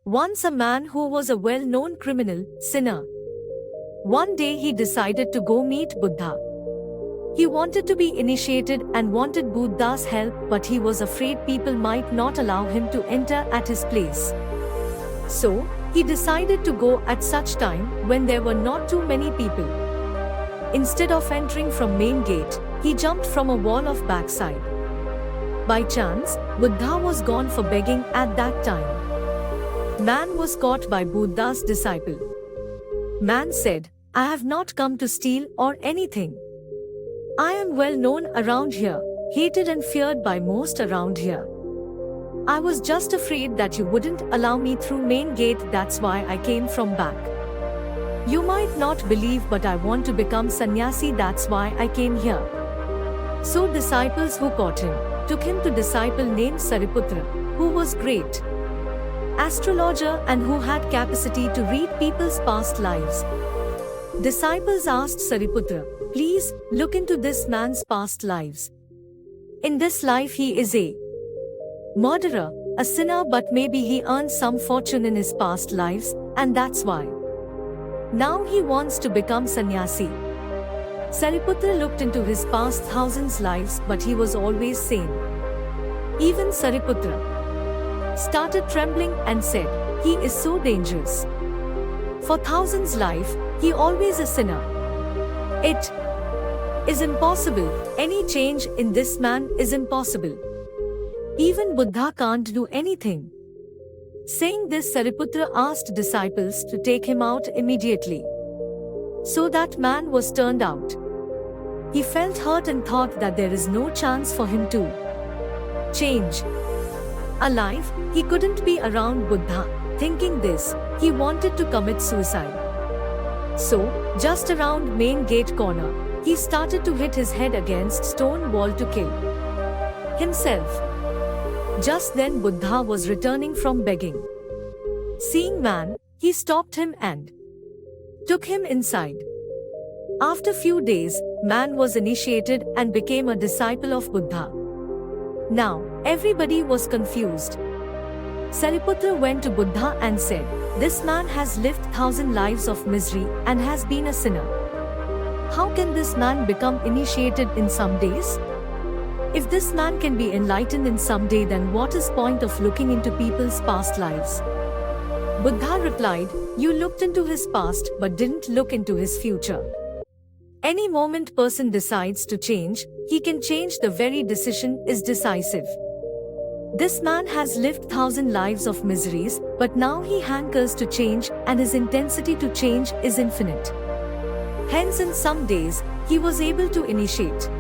Once a man who was a well-known criminal, sinner. One day he decided to go meet Buddha. He wanted to be initiated and wanted Buddha's help, but he was afraid people might not allow him to enter at his place. So, he decided to go at such time when there were not too many people. Instead of entering from main gate, he jumped from a wall of backside. By chance, Buddha was gone for begging at that time. Man was caught by Buddha's disciple. Man said, "I have not come to steal or anything. I am well known around here, hated and feared by most around here. I was just afraid that you wouldn't allow me through main gate, that's why I came from back. You might not believe, but I want to become sannyasi, that's why I came here." So disciples who caught him took him to disciple named Sariputra, who was great astrologer and who had capacity to read people's past lives. Disciples asked Sariputra, "Please, look into this man's past lives. In this life he is a murderer, a sinner, but maybe he earned some fortune in his past lives, and that's why now he wants to become sannyasi." Sariputra looked into his past thousands lives, but he was always sane. Even Sariputra started trembling and said, "He is so dangerous. For thousands life, he always a sinner. It is impossible. Any change in this man is impossible. Even Buddha can't do anything." Saying this, Sariputra asked disciples to take him out immediately. So that man was turned out. He felt hurt and thought that there is no chance for him to change. Alive, he couldn't be around Buddha. Thinking this, he wanted to commit suicide. So, just around main gate corner, he started to hit his head against stone wall to kill himself. Just then Buddha was returning from begging. Seeing man, he stopped him and took him inside. After few days, man was initiated and became a disciple of Buddha. Now, everybody was confused. Sariputra went to Buddha and said, "This man has lived 1,000 lives of misery and has been a sinner. How can this man become initiated in some days? If this man can be enlightened in some day, then what is point of looking into people's past lives?" Buddha replied, "You looked into his past but didn't look into his future. Any moment person decides to change, he can change. The very decision is decisive. This man has lived 1,000 lives of miseries, but now he hankers to change, and his intensity to change is infinite. Hence in some days, he was able to initiate."